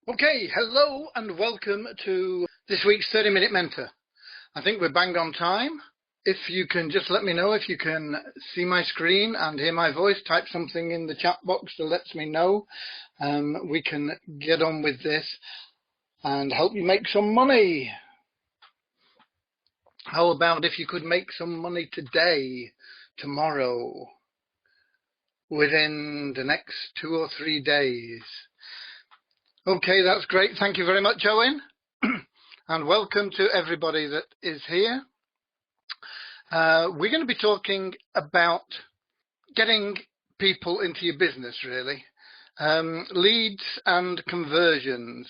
Okay, hello and welcome to this week's 30-Minute Mentor. I think we're bang on time. If you can just let me know if you can see my screen and hear my voice, type something in the chat box that lets me know. We can get on with this and help you make some money. How about if you could make some money today, tomorrow, within the next 2 or 3 days? Okay, that's great. Thank you very much, Owen. And welcome to everybody that is here. We're going to be talking about getting people into your business, really. Leads and conversions,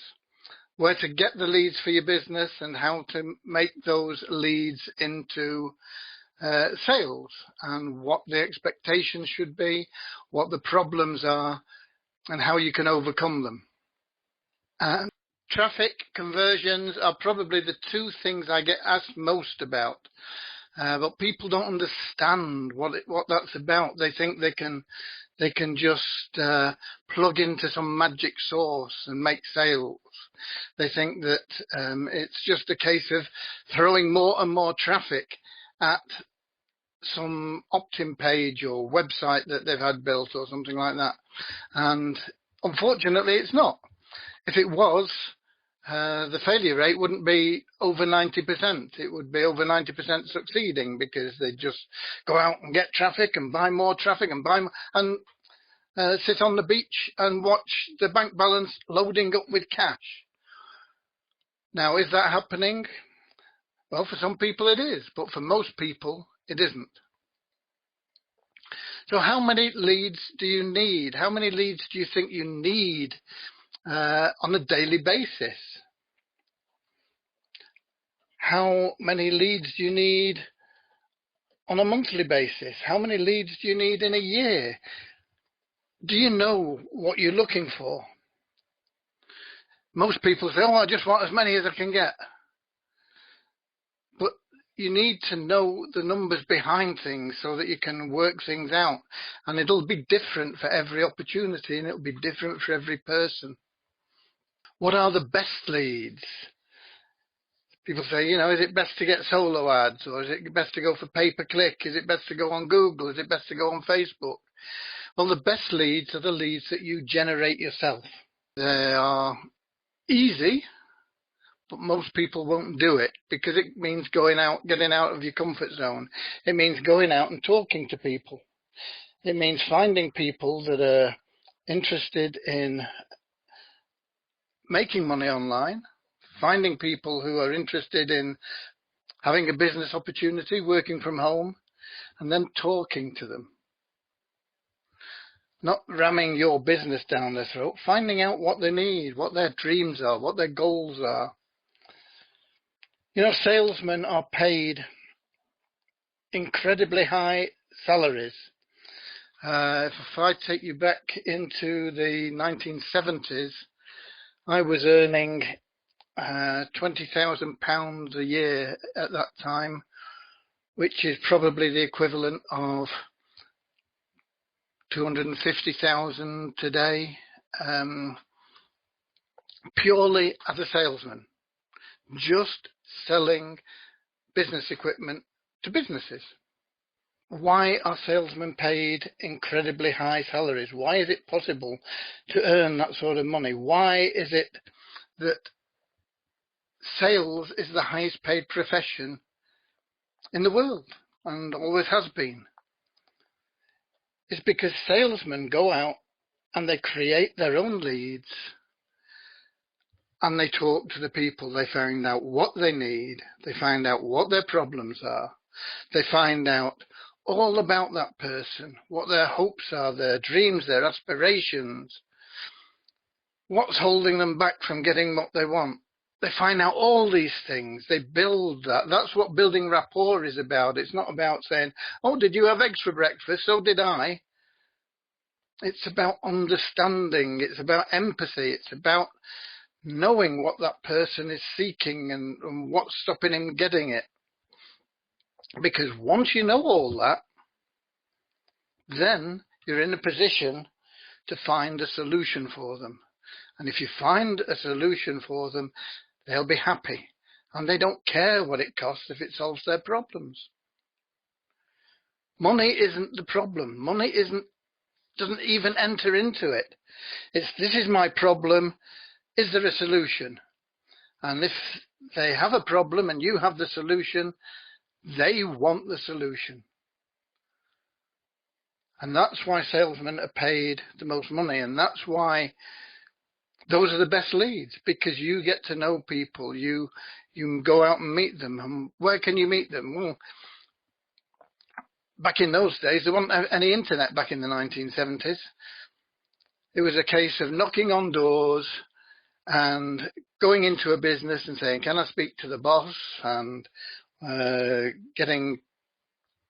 where to get the leads for your business and how to make those leads into sales, and what the expectations should be, what the problems are, and how you can overcome them. Traffic conversions are probably the two things I get asked most about, but people don't understand what that's about. They think they can just plug into some magic source and make sales. They think that it's just a case of throwing more and more traffic at some opt-in page or website that they've had built or something like that. And unfortunately, it's not. If it was, the failure rate wouldn't be over 90%. It would be over 90% succeeding, because they just go out and get traffic and buy more traffic and buy more, and sit on the beach and watch the bank balance loading up with cash. Now, is that happening? Well, for some people it is, but for most people it isn't. So how many leads do you need? How many leads do you think you need on a daily basis? How many leads do you need on a monthly basis? How many leads do you need in a year? Do you know what you're looking for? Most people say, oh, I just want as many as I can get. But you need to know the numbers behind things so that you can work things out. And it'll be different for every opportunity, and it'll be different for every person. What are the best leads? People say, is it best to get solo ads, or is it best to go for pay-per-click? Is it best to go on Google? Is it best to go on Facebook? Well, the best leads are the leads that you generate yourself. They are easy, but most people won't do it, because it means getting out of your comfort zone. It means going out and talking to people. It means finding people that are interested in making money online, finding people who are interested in having a business opportunity, working from home, and then talking to them. Not ramming your business down their throat, finding out what they need, what their dreams are, what their goals are. Salesmen are paid incredibly high salaries. If I take you back into the 1970s, I was earning £20,000 a year at that time, which is probably the equivalent of 250,000 today, purely as a salesman, just selling business equipment to businesses. Why are salesmen paid incredibly high salaries? Why is it possible to earn that sort of money? Why is it that sales is the highest paid profession in the world, and always has been? It's because salesmen go out and they create their own leads, and they talk to the people. They find out what they need. They find out what their problems are. They find out all about that person, what their hopes are, their dreams, their aspirations, what's holding them back from getting what they want. They find out all these things. They build that. That's what building rapport is about. It's not about saying, oh, did you have eggs for breakfast? So did I. It's about understanding. It's about empathy. It's about knowing what that person is seeking and what's stopping him getting it. Because once you know all that, then you're in a position to find a solution for them. And if you find a solution for them, they'll be happy. And they don't care what it costs if it solves their problems. Money isn't the problem. Money doesn't even enter into it. This is my problem. Is there a solution? And if they have a problem and you have the solution, they want the solution. And that's why salesmen are paid the most money. And that's why those are the best leads, because you get to know people. You go out and meet them. And where can you meet them? Well, back in those days, there wasn't any internet back in the 1970s. It was a case of knocking on doors and going into a business and saying, can I speak to the boss? And getting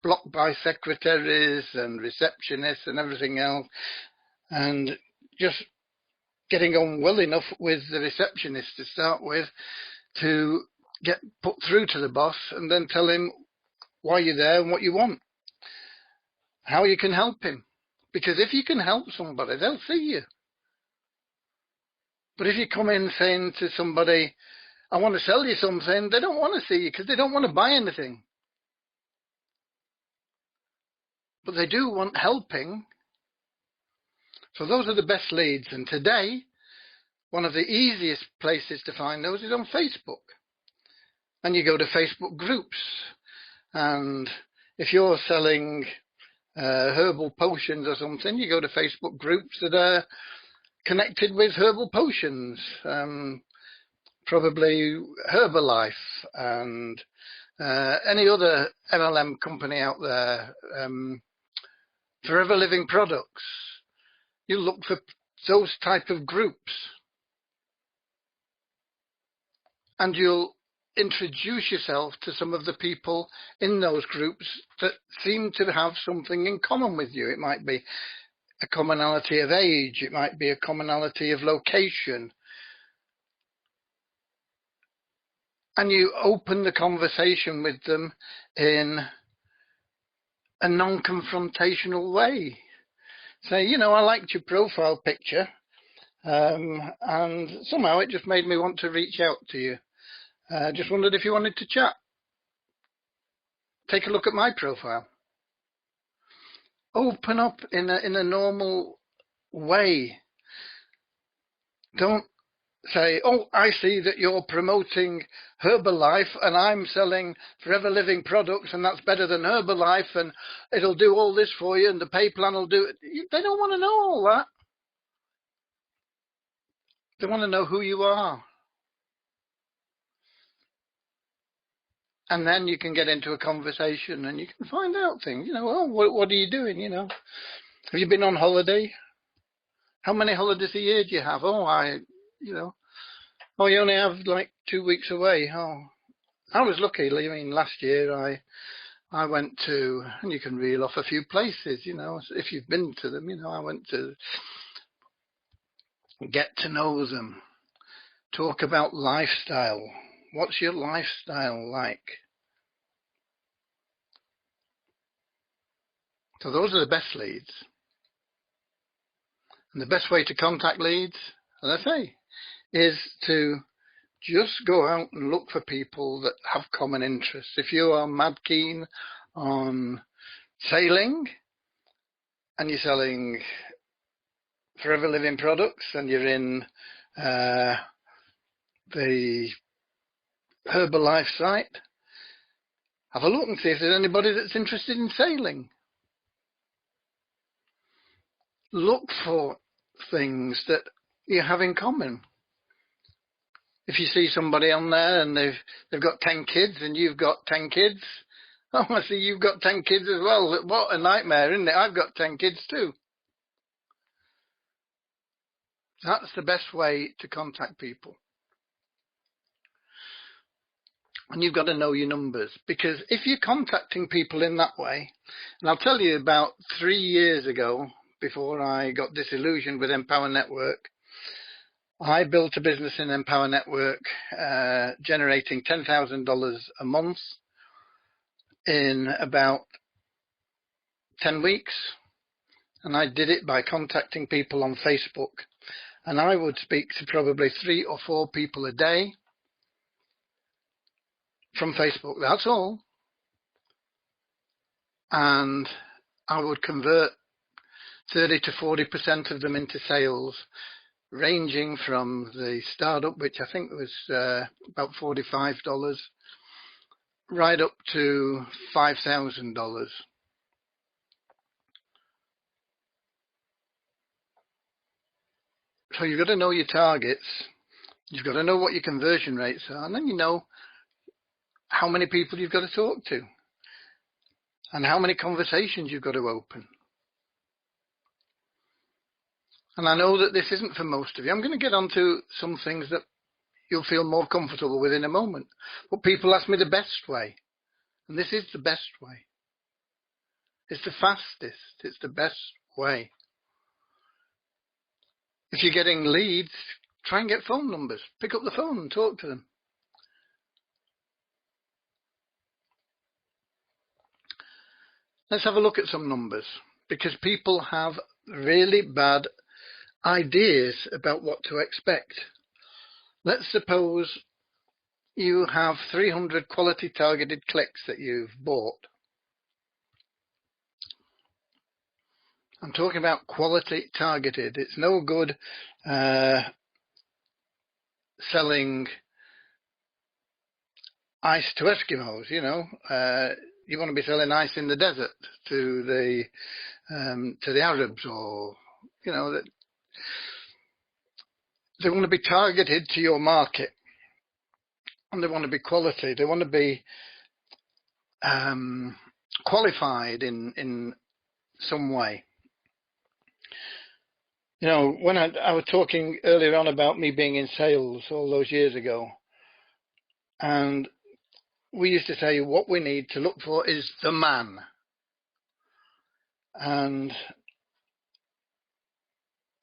blocked by secretaries and receptionists and everything else, and just getting on well enough with the receptionist to start with to get put through to the boss, and then tell him why you're there and what you want, how you can help him. Because if you can help somebody, they'll see you. But if you come in saying to somebody, I want to sell you something, they don't want to see you because they don't want to buy anything. But they do want helping. So those are the best leads. And today, one of the easiest places to find those is on Facebook. And you go to Facebook groups. And if you're selling herbal potions or something, you go to Facebook groups that are connected with herbal potions. Probably Herbalife and any other MLM company out there, Forever Living Products. You look for those type of groups, and you'll introduce yourself to some of the people in those groups that seem to have something in common with you. It might be a commonality of age, it might be a commonality of location, and you open the conversation with them in a non-confrontational way. Say, I liked your profile picture, and somehow it just made me want to reach out to you. Just wondered if you wanted to chat. Take a look at my profile. Open up in a normal way. Don't say, oh, I see that you're promoting Herbalife and I'm selling Forever Living Products, and that's better than Herbalife, and it'll do all this for you, and the pay plan will do it. They don't want to know all that. They want to know who you are. And then you can get into a conversation and you can find out things. Oh, what are you doing? Have you been on holiday? How many holidays a year do you have? Oh, you only have like 2 weeks away. Oh, I was lucky. Last year I went to, and you can reel off a few places, if you've been to them, I went to get to know them, talk about lifestyle. What's your lifestyle like? So those are the best leads. And the best way to contact leads, as I say, is to just go out and look for people that have common interests. If you are mad keen on sailing and you're selling Forever Living Products and you're in the Herbalife site, have a look and see if there's anybody that's interested in sailing. Look for things that you have in common. If you see somebody on there and they've got 10 kids and you've got 10 kids, oh, I see you've got 10 kids as well. What a nightmare, isn't it? I've got 10 kids too. That's the best way to contact people. And you've got to know your numbers, because if you're contacting people in that way, and I'll tell you, about 3 years ago, before I got disillusioned with Empower Network, I built a business in Empower Network, generating $10,000 a month in about 10 weeks. And I did it by contacting people on Facebook And I would speak to probably 3 or 4 people a day from Facebook. That's all. And I would convert 30 to 40% of them into sales, ranging from the startup, which I think was about $45, right up to $5,000. So you've got to know your targets. You've got to know what your conversion rates are, and then you know how many people you've got to talk to and how many conversations you've got to open. And I know that this isn't for most of you. I'm going to get onto some things that you'll feel more comfortable with in a moment. But people ask me the best way, and this is the best way. It's the fastest. It's the best way. If you're getting leads, try and get phone numbers. Pick up the phone and talk to them. Let's have a look at some numbers, because people have really bad ideas about what to expect. Let's suppose you have 300 quality targeted clicks that you've bought. I'm talking about quality targeted. It's no good selling ice to Eskimos, you know. You want to be selling ice in the desert to the Arabs, or, you know, that they want to be targeted to your market, and they want to be quality. They want to be qualified in some way. You know, when I was talking earlier on about me being in sales all those years ago, and we used to say what we need to look for is the man. And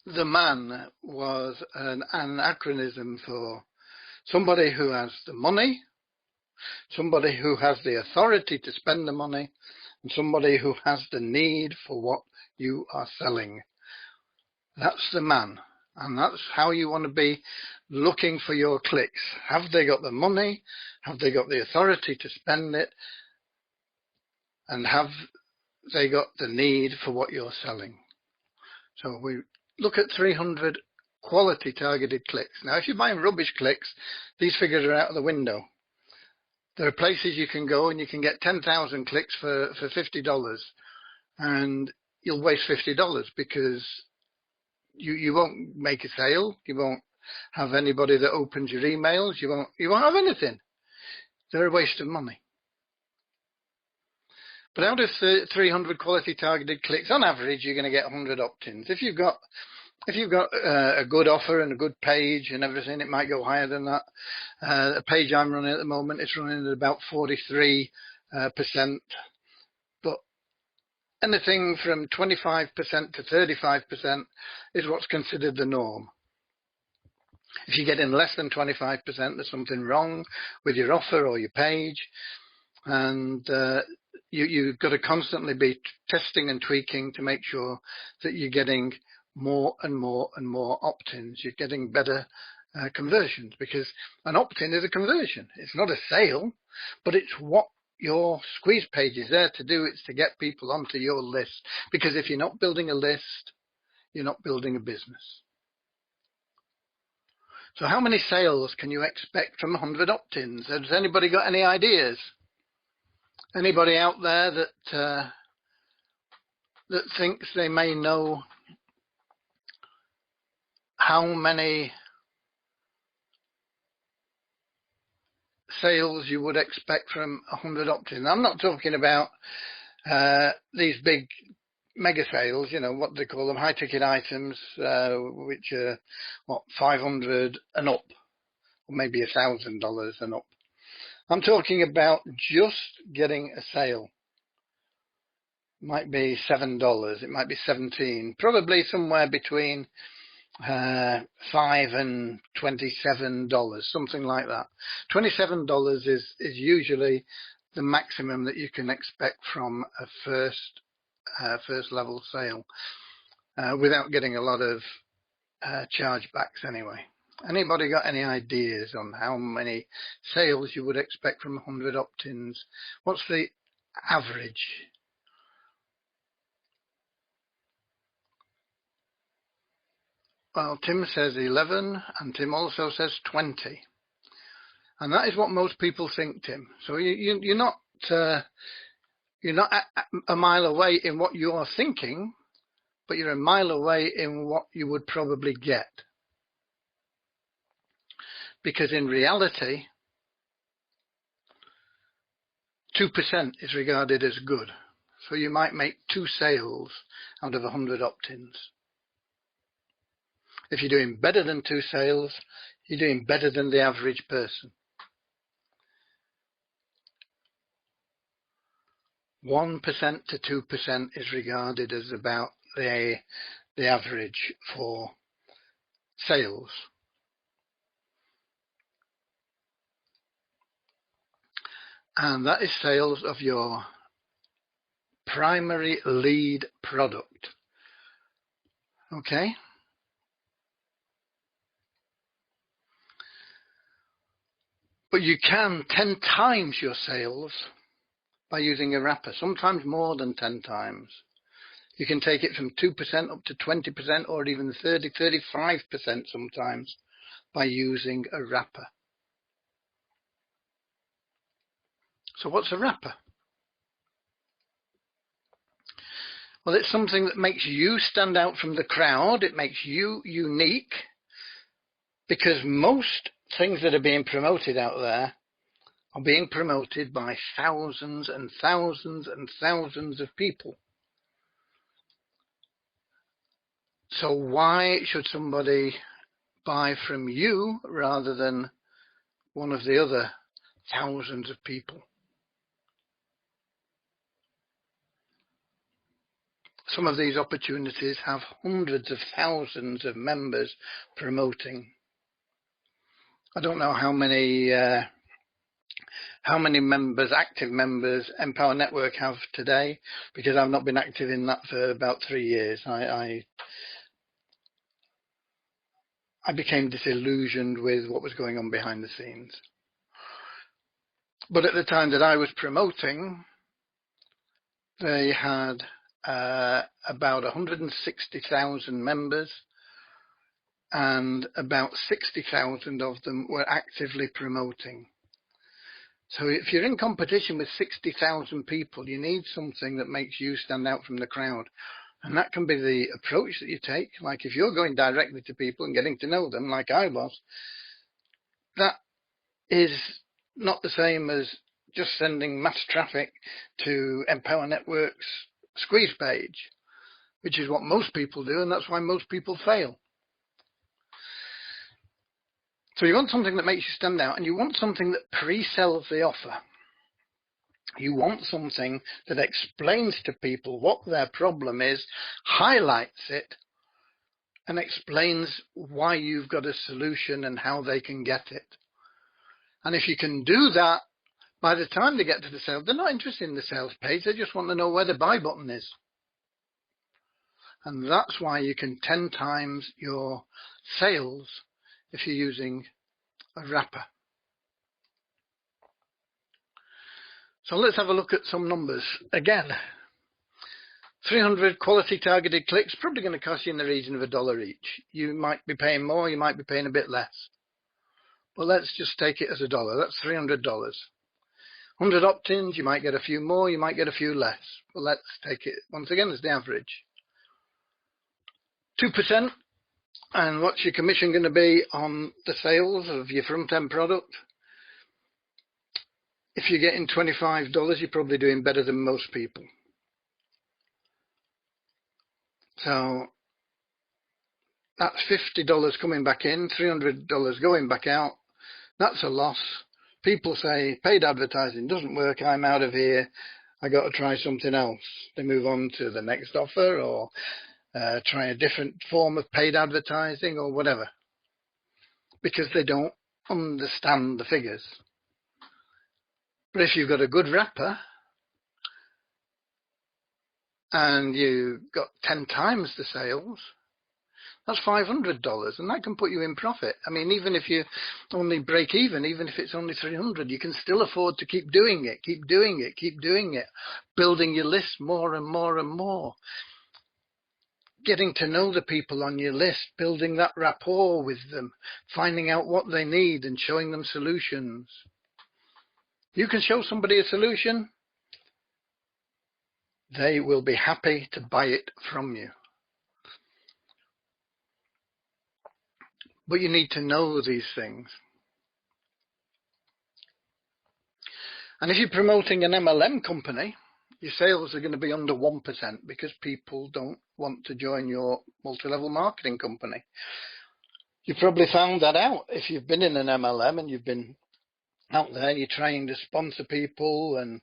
the man was an acronym for somebody who has the money, somebody who has the authority to spend the money, and somebody who has the need for what you are selling. That's the man. And that's how you want to be looking for your clicks. Have they got the money? Have they got the authority to spend it? And have they got the need for what you're selling? So we look at 300 quality targeted clicks. Now, if you're buying rubbish clicks, these figures are out of the window. There are places you can go and you can get 10,000 clicks for $50, and you'll waste $50 because you won't make a sale. You won't have anybody that opens your emails. You won't have anything. They're a waste of money. But out of 300 quality targeted clicks, on average, you're going to get 100 opt-ins. If you've got a good offer and a good page and everything, it might go higher than that. The page I'm running at the moment is running at about 43%. But anything from 25% to 35% is what's considered the norm. If you're getting less than 25%, there's something wrong with your offer or your page. And you've got to constantly be testing and tweaking to make sure that you're getting more and more and more opt-ins. You're getting better conversions, because an opt-in is a conversion. It's not a sale, but it's what your squeeze page is there to do. It's to get people onto your list, because if you're not building a list, you're not building a business. So how many sales can you expect from 100 opt-ins? Has anybody got any ideas? Anybody out there that thinks they may know how many sales you would expect from 100 opt-ins? I'm not talking about these big mega sales, you know, what they call them, high ticket items, which are what, 500 and up, or maybe $1,000 and up. I'm talking about just getting a sale. It might be $7, it might be $17, probably somewhere between $5 and $27, something like that. $27 is usually the maximum that you can expect from a first level sale, without getting a lot of chargebacks anyway. Anybody got any ideas on how many sales you would expect from 100 opt-ins? What's the average? Well, Tim says 11, and Tim also says 20. And that is what most people think, Tim. So you're not a mile away in what you're thinking, but you're a mile away in what you would probably get. Because in reality, 2% is regarded as good. So you might make 2 sales out of 100 opt-ins. If you're doing better than 2 sales, you're doing better than the average person. 1% to 2% is regarded as about the average for sales. And that is sales of your primary lead product. Okay? But you can 10 times your sales by using a wrapper, sometimes more than 10 times. You can take it from 2% up to 20% or even 30, 35% sometimes by using a wrapper. So what's a wrapper? Well, it's something that makes you stand out from the crowd. It makes you unique, because most things that are being promoted out there are being promoted by thousands and thousands and thousands of people. So why should somebody buy from you rather than one of the other thousands of people? Some of these opportunities have hundreds of thousands of members promoting. I don't know how many members, active members, Empower Network have today, because I've not been active in that for about 3 years. I became disillusioned with what was going on behind the scenes. But at the time that I was promoting, they had about 160,000 members, and about 60,000 of them were actively promoting. So if you're in competition with 60,000 people, you need something that makes you stand out from the crowd. And that can be the approach that you take. Like if you're going directly to people and getting to know them, like I was, that is not the same as just sending mass traffic to Empower Network's squeeze page, which is what most people do, and that's why most people fail. So you want something that makes you stand out, and you want something that pre-sells the offer. You want something that explains to people what their problem is, highlights it, and explains why you've got a solution and how they can get it. And if you can do that, by the time they get to the sale, they're not interested in the sales page. They just want to know where the buy button is. And that's why you can 10 times your sales if you're using a wrapper. So let's have a look at some numbers. Again, 300 quality targeted clicks, probably going to cost you in the region of $1 each. You might be paying more, you might be paying a bit less. But let's just take it as $1. That's $300. 100 opt-ins, you might get a few more, you might get a few less. But let's take it once again as the average. 2%. And what's your commission going to be on the sales of your front-end product? If you're getting $25, you're probably doing better than most people. So that's $50 coming back in, $300 going back out. That's a loss. People say paid advertising doesn't work, I'm out of here, I got to try something else. They move on to the next offer, or try a different form of paid advertising or whatever, because they don't understand the figures. But if you've got a good wrapper and you got 10 times the sales, That's $500, and that can put you in profit. I mean, even if you only break even if it's only 300, you can still afford to keep doing it, keep doing it, keep doing it, building your list more and more and more, getting to know the people on your list, building that rapport with them, finding out what they need and showing them solutions. You can show somebody a solution, they will be happy to buy it from you. But you need to know these things. And if you're promoting an MLM company, your sales are going to be under 1% because people don't want to join your multi-level marketing company. You probably found that out if you've been in an MLM and you've been out there, you're trying to sponsor people and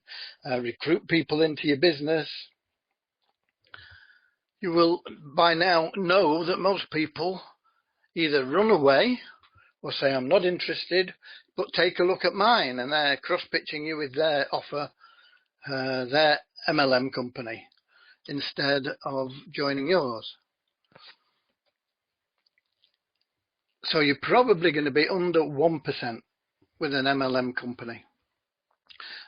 recruit people into your business. You will by now know that most people either run away or say, I'm not interested, but take a look at mine, and they're cross-pitching you with their offer, their MLM company, instead of joining yours. So you're probably going to be under 1% with an MLM company.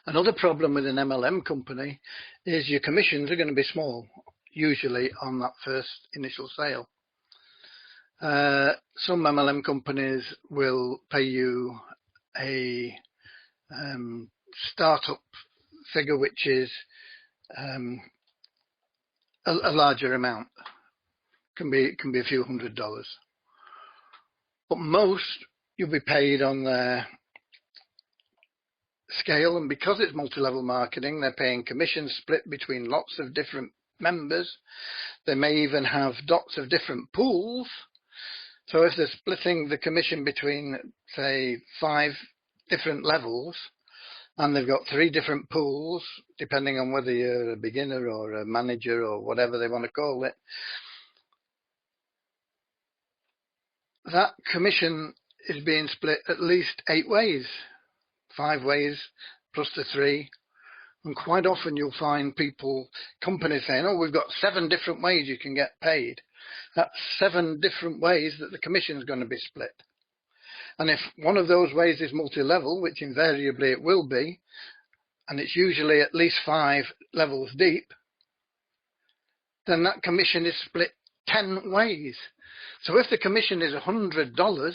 Another problem with an MLM company is your commissions are going to be small, usually on that first initial sale. Some MLM companies will pay you a startup figure, which is a larger amount, can be a few $100s. But most you'll be paid on their scale, and because it's multi-level marketing, they're paying commissions split between lots of different members. They may even have lots of different pools. So if they're splitting the commission between, say, 5 different levels, and they've got 3 different pools, depending on whether you're a beginner or a manager or whatever they want to call it, that commission is being split at least 8 ways, 5 ways plus the 3. And quite often you'll find companies saying, oh, we've got 7 different ways you can get paid. That's 7 different ways that the commission is going to be split. And if one of those ways is multi-level, which invariably it will be, and it's usually at least 5 levels deep, then that commission is split 10 ways. So if the commission is $100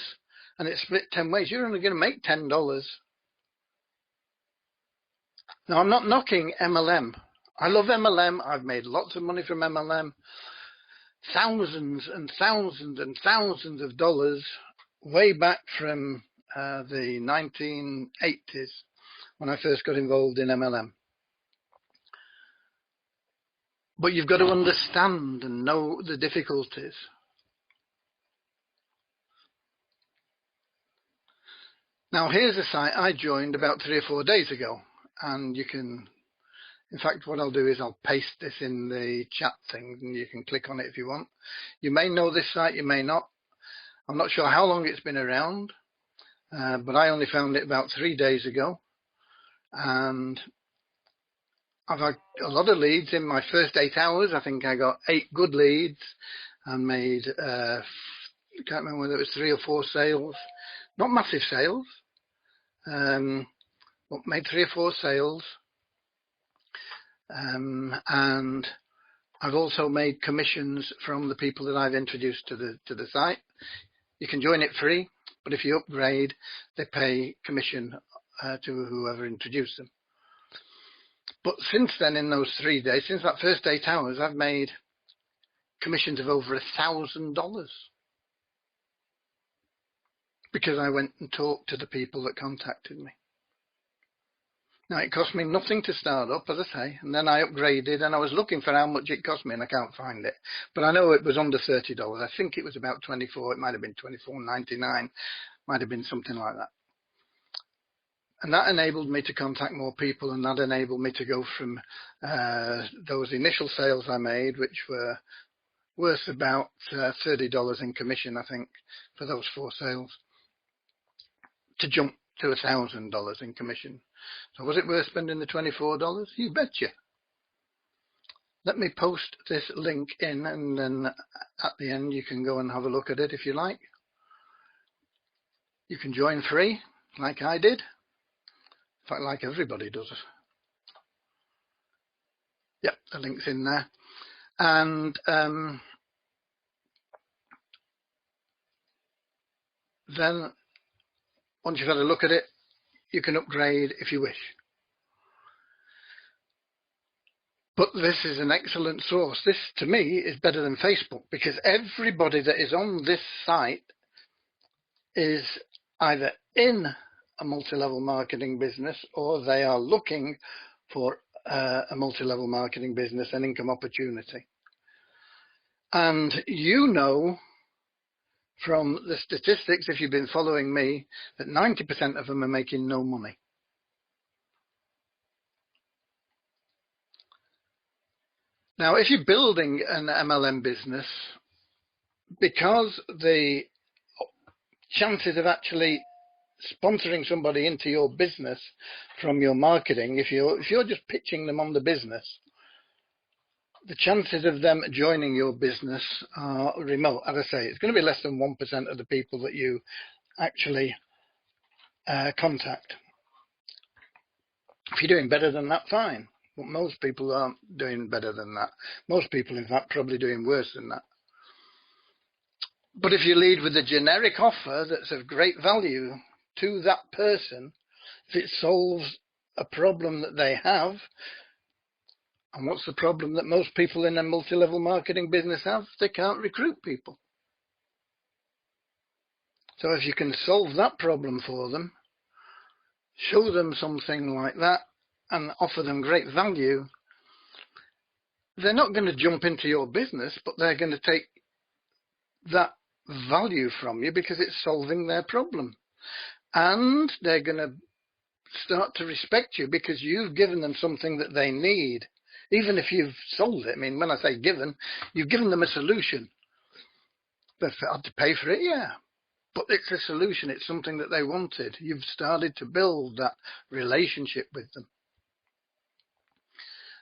and it's split 10 ways, you're only going to make $10. Now, I'm not knocking MLM. I love MLM. I've made lots of money from MLM. Thousands and thousands and thousands of dollars way back from the 1980s when I first got involved in MLM. But you've got to understand and know the difficulties. Now, here's a site I joined about 3 or 4 days ago, and you can, in fact, what I'll do is I'll paste this in the chat thing, and you can click on it if you want. You may know this site, you may not. I'm not sure how long it's been around, but I only found it about 3 days ago, and I've had a lot of leads in my first 8 hours. I think I got 8 good leads and made, I can't remember whether it was 3 or 4 sales, not massive sales, but made 3 or 4 sales. And I've also made commissions from the people that I've introduced to the site. You can join it free, but if you upgrade, they pay commission to whoever introduced them. But since then, in those 3 days, since that first 8 hours, I've made commissions of over $1,000 because I went and talked to the people that contacted me. Now, it cost me nothing to start up, as I say, and then I upgraded, and I was looking for how much it cost me, and I can't find it. But I know it was under $30. I think it was about 24. It might have been $24.99. Might have been something like that. And that enabled me to contact more people, and that enabled me to go from those initial sales I made, which were worth about $30 in commission, I think, for those 4 sales, to jump to $1,000 in commission. So was it worth spending the $24? You betcha. Let me post this link in, and then at the end you can go and have a look at it if you like. You can join free, like I did. In fact, like everybody does. Yep, the link's in there. And then once you've had a look at it, you can upgrade if you wish. But this is an excellent source. This, to me, is better than Facebook, because everybody that is on this site is either in a multi-level marketing business, or they are looking for a multi-level marketing business and income opportunity. And you know from the statistics, if you've been following me, that 90% of them are making no money. Now, if you're building an MLM business, because the chances of actually sponsoring somebody into your business from your marketing, if you're just pitching them on the business, the chances of them joining your business are remote. As I say, it's going to be less than 1% of the people that you actually contact. If you're doing better than that, fine. But most people aren't doing better than that. Most people, in fact, probably doing worse than that. But if you lead with a generic offer that's of great value to that person, if it solves a problem that they have, and what's the problem that most people in a multi-level marketing business have? They can't recruit people. So if you can solve that problem for them, show them something like that, and offer them great value, they're not going to jump into your business, but they're going to take that value from you because it's solving their problem. And they're going to start to respect you because you've given them something that they need. Even if you've sold it, I mean, when I say given, you've given them a solution. They've had to pay for it, yeah. But it's a solution. It's something that they wanted. You've started to build that relationship with them.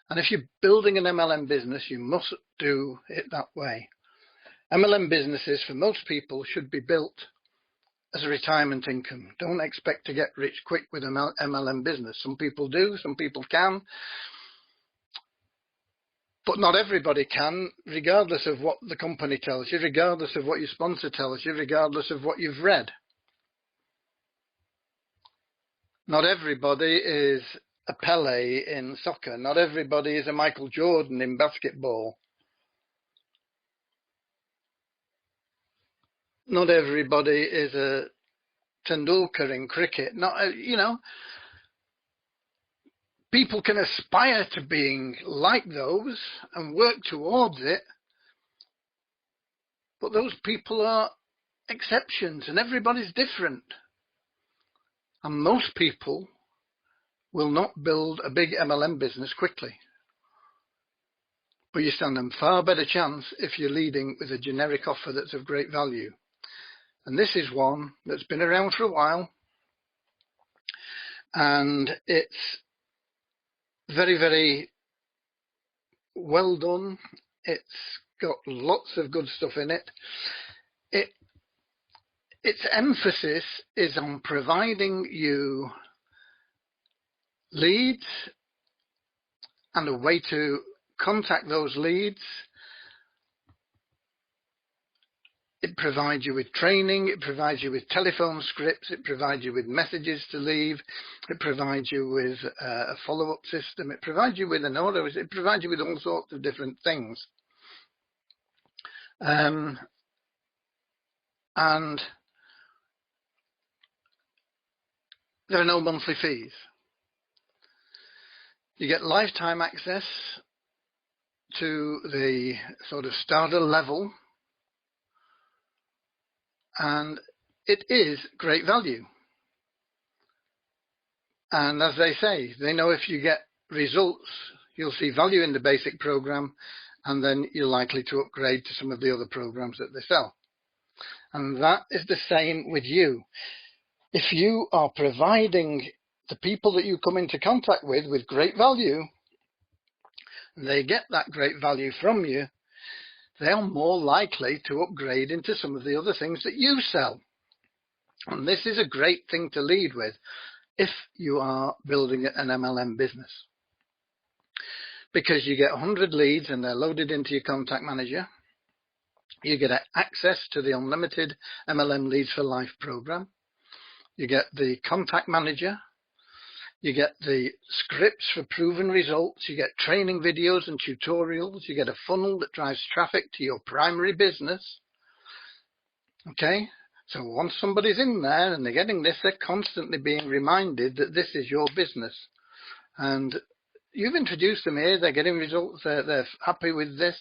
And if you're building an MLM business, you must do it that way. MLM businesses, for most people, should be built as a retirement income. Don't expect to get rich quick with an MLM business. Some people do, some people can. But not everybody can, regardless of what the company tells you, regardless of what your sponsor tells you, regardless of what you've read. Not everybody is a Pele in soccer. Not everybody is a Michael Jordan in basketball. Not everybody is a Tendulkar in cricket. Not, you know, people can aspire to being like those and work towards it, but those people are exceptions, and everybody's different. And most people will not build a big MLM business quickly. But you stand a far better chance if you're leading with a generic offer that's of great value. And this is one that's been around for a while, and it's very, very well done. It's got lots of good stuff in it. Its emphasis is on providing you leads and a way to contact those leads. It provides you with training, it provides you with telephone scripts, it provides you with messages to leave, it provides you with a follow-up system, it provides you with an order, it provides you with all sorts of different things. And there are no monthly fees. You get lifetime access to the sort of starter level, and it is great value. And as they say, they know if you get results, you'll see value in the basic program, and then you're likely to upgrade to some of the other programs that they sell. And that is the same with you. If you are providing the people that you come into contact with great value, and they get that great value from you, they are more likely to upgrade into some of the other things that you sell. And this is a great thing to lead with if you are building an MLM business, because you get 100 leads and they're loaded into your contact manager. You get access to the unlimited MLM Leads for Life program. You get the contact manager. You get the scripts for proven results. You get training videos and tutorials. You get a funnel that drives traffic to your primary business. Okay, so once somebody's in there and they're getting this, they're constantly being reminded that this is your business. And you've introduced them here, they're getting results, they're happy with this.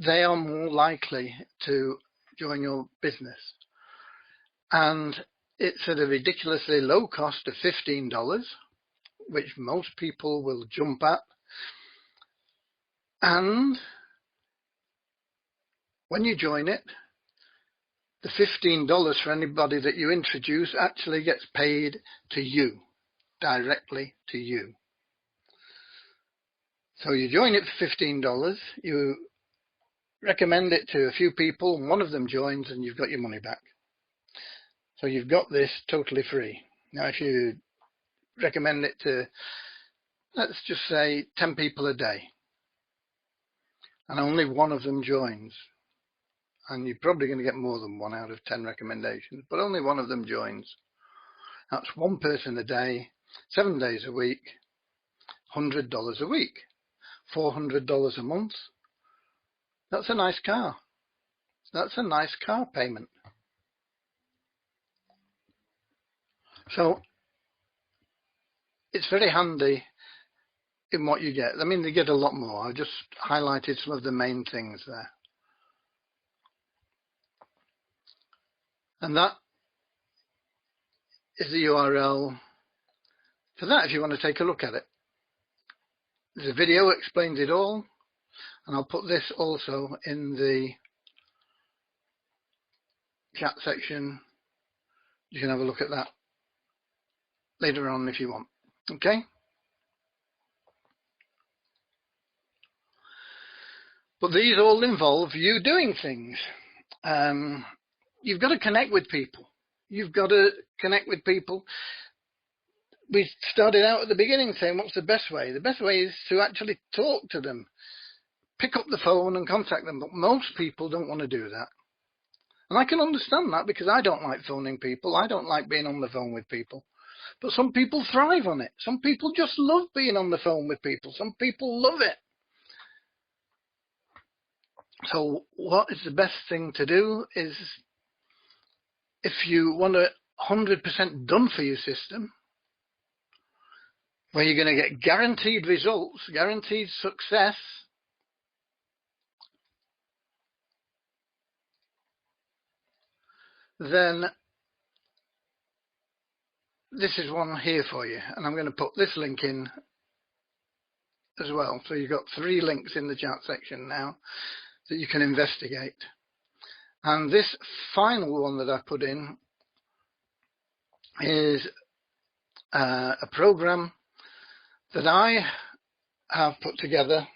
They are more likely to join your business. And it's at a ridiculously low cost of $15, which most people will jump at. And when you join it, the $15 for anybody that you introduce actually gets paid to you, directly to you. So you join it for $15, you recommend it to a few people, and one of them joins and you've got your money back. So you've got this totally free. Now if you recommend it to, let's just say 10 people a day, and only one of them joins, and you're probably going to get more than 1 out of 10 recommendations, but only one of them joins. That's one person a day, 7 days a week, $100 a week, $400 a month. That's a nice car. That's a nice car payment. So it's very handy in what you get. I mean, they get a lot more. I've just highlighted some of the main things there. And that is the URL for that if you want to take a look at it. There's a video that explains it all, and I'll put this also in the chat section. You can have a look at that later on if you want. Okay? But these all involve you doing things. You've got to connect with people. You've got to connect with people. We started out at the beginning saying, what's the best way? The best way is to actually talk to them. Pick up the phone and contact them. But most people don't want to do that. And I can understand that, because I don't like phoning people. I don't like being on the phone with people. But some people thrive on it. Some people just love being on the phone with people. Some people love it. So what is the best thing to do is, if you want a 100% done for you system, where you're going to get guaranteed results, guaranteed success, then this is one here for you. And I'm going to put this link in as well. So you've got 3 links in the chat section now that you can investigate. And this final one that I put in is a program that I have put together.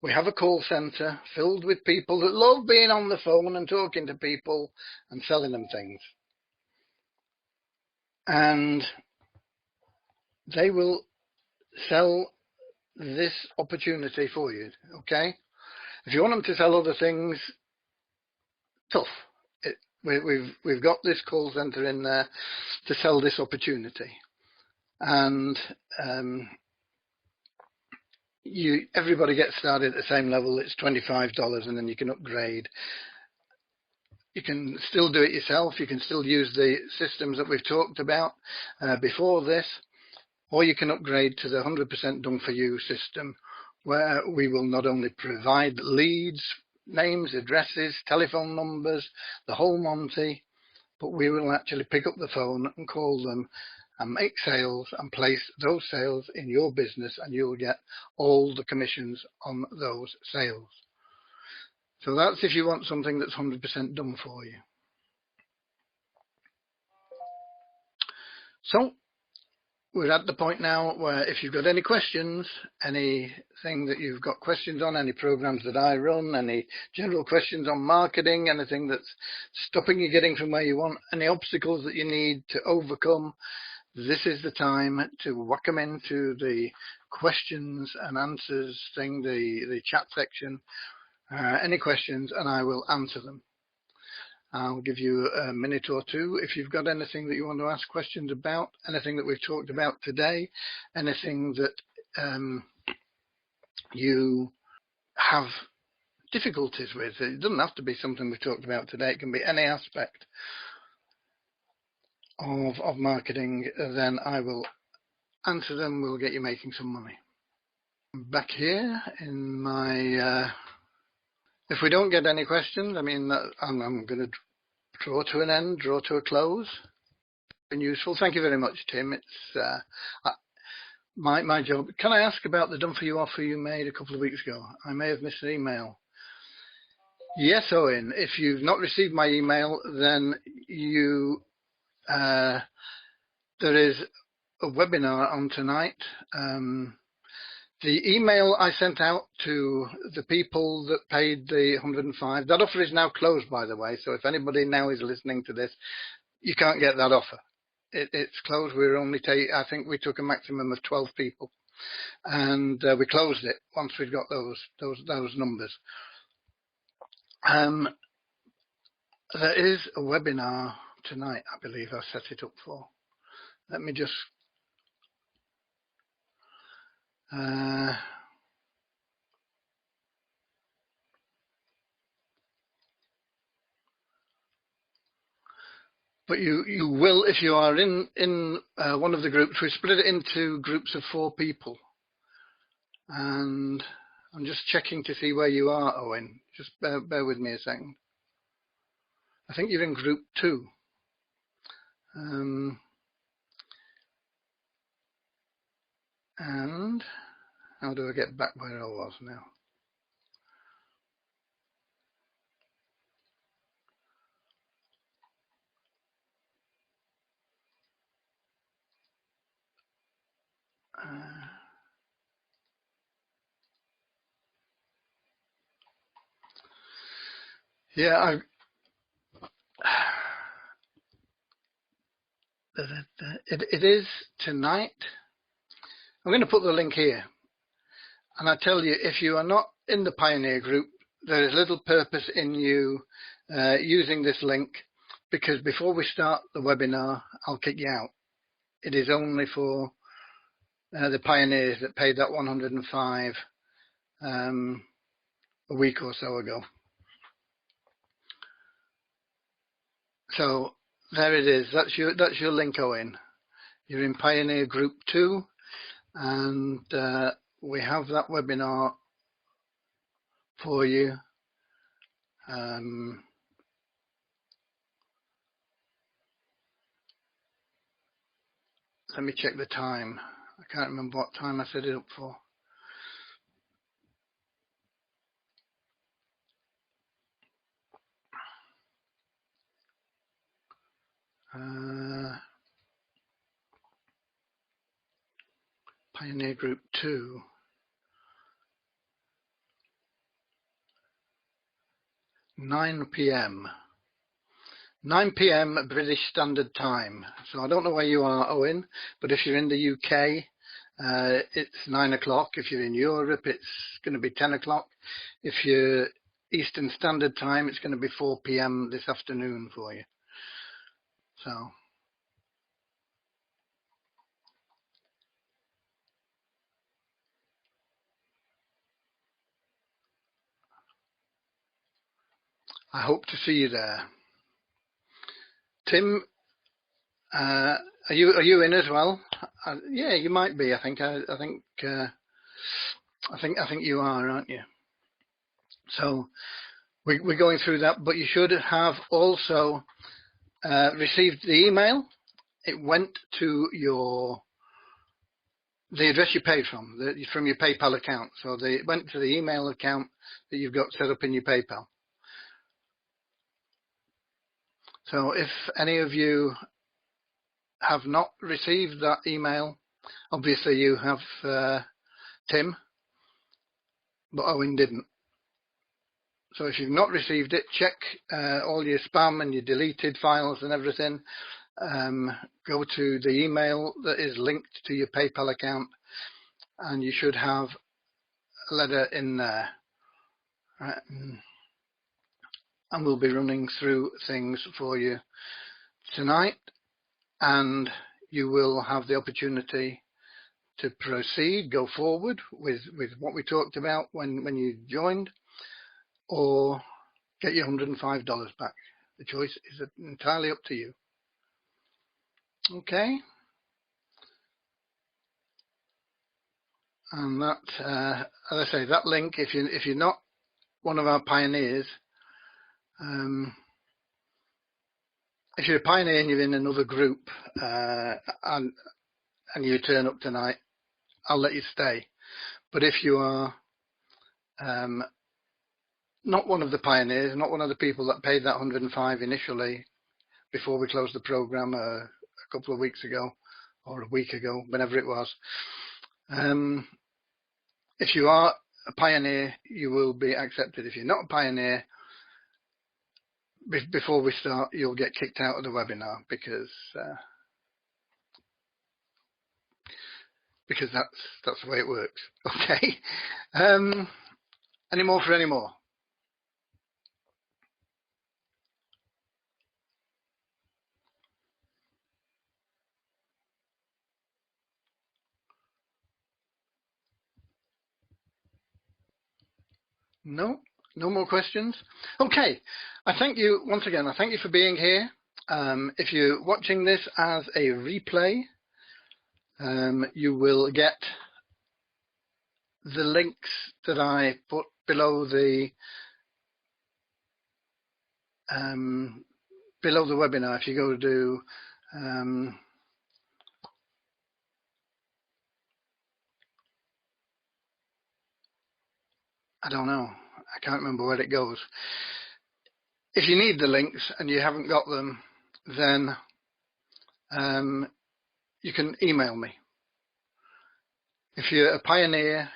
We have a call center filled with people that love being on the phone and talking to people and selling them things. And they will sell this opportunity for you, okay? If you want them to sell other things, tough. We've got this call center in there to sell this opportunity. And everybody gets started at the same level. It's $25, and then you can upgrade. You can still do it yourself. You can still use the systems that we've talked about before this, or you can upgrade to the 100% done for you system, where we will not only provide leads, names, addresses, telephone numbers, the whole Monty, but we will actually pick up the phone and call them and make sales and place those sales in your business, and you'll get all the commissions on those sales. So that's if you want something that's 100% done for you. So we're at the point now where if you've got any questions, anything that you've got questions on, any programs that I run, any general questions on marketing, anything that's stopping you getting from where you want, any obstacles that you need to overcome, this is the time to whack them into the questions and answers thing, the chat section, any questions, and I will answer them. I'll give you a minute or two if you've got anything that you want to ask questions about, anything that we've talked about today, anything that you have difficulties with. It doesn't have to be something we've talked about today. It can be any aspect of marketing. Then I will answer them. We'll get you making some money. Back here in my... if we don't get any questions, I mean, I'm going to draw to an end, draw to a close. Been useful. Thank you very much, Tim. It's my job. Can I ask about the done for you offer you made a couple of weeks ago? I may have missed an email. Yes, Owen. If you've not received my email, then you there is a webinar on tonight. The email I sent out to the people that paid the 105, that offer is now closed, by the way. So if anybody now is listening to this, you can't get that offer. It's closed. We're only I think we took a maximum of 12 people, and we closed it once we'd got those numbers. There is a webinar tonight, I believe I set it up for. Let me just but you will, if you are in one of the groups. We split it into groups of 4 people, and I'm just checking to see where you are, Owen. Just bear with me a second. I think you're in group 2. And how do I get back where I was now? Yeah, it is tonight. I'm going to put the link here. And I tell you, if you are not in the Pioneer group, there is little purpose in you using this link, because before we start the webinar, I'll kick you out. It is only for the Pioneers that paid that 105 a week or so ago. So there it is. That's your link, Owen. You're in Pioneer Group 2, and we have that webinar for you. Let me check the time. I can't remember what time I set it up for. Pioneer Group 2. 9 p.m. 9 p.m. British Standard Time. So I don't know where you are, Owen, but if you're in the UK, it's 9 o'clock. If you're in Europe, it's going to be 10 o'clock. If you're Eastern Standard Time, it's going to be 4 p.m. this afternoon for you. So I hope to see you there. Tim, are you in as well? Yeah, you might be. I think you are, aren't you? So we're going through that, but you should have also received the email. It went to the address you paid from your PayPal account. So it went to the email account that you've got set up in your PayPal. So if any of you have not received that email, Obviously you have Tim, but Owen didn't. So if you've not received it, check all your spam and your deleted files and everything. Go to the email that is linked to your PayPal account, and you should have a letter in there. Right. And we'll be running through things for you tonight, and you will have the opportunity to proceed, go forward with what we talked about when you joined, or get your $105 back. The choice is entirely up to you. Okay. And that, as I say, that link, if you're not one of our pioneers, if you're a pioneer and you're in another group, and you turn up tonight, I'll let you stay. But if you are not one of the pioneers, not one of the people that paid that 105 initially before we closed the program a couple of weeks ago or a week ago, whenever it was, if you are a pioneer, you will be accepted. If you're not a pioneer, before we start, you'll get kicked out of the webinar because that's the way it works. Okay. Any more for any more? No, no more questions. Okay. I thank you once again. I thank you for being here. If you're watching this as a replay, you will get the links that I put below the webinar. If you go to I don't know, I can't remember where it goes. If you need the links and you haven't got them, then you can email me. If you're a pioneer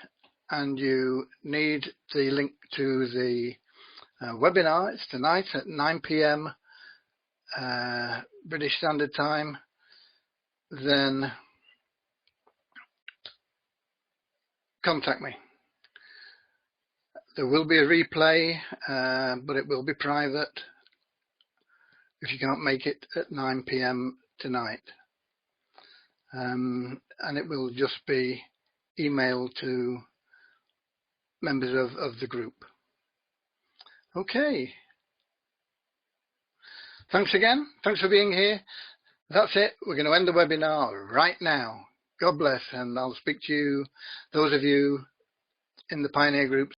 and you need the link to the webinar, it's tonight at 9 p.m. British Standard Time, then contact me. There will be a replay, but it will be private if you can't make it at 9 p.m. tonight. And it will just be emailed to members of the group. Okay. Thanks again. Thanks for being here. That's it. We're going to end the webinar right now. God bless, and I'll speak to you, those of you in the Pioneer group,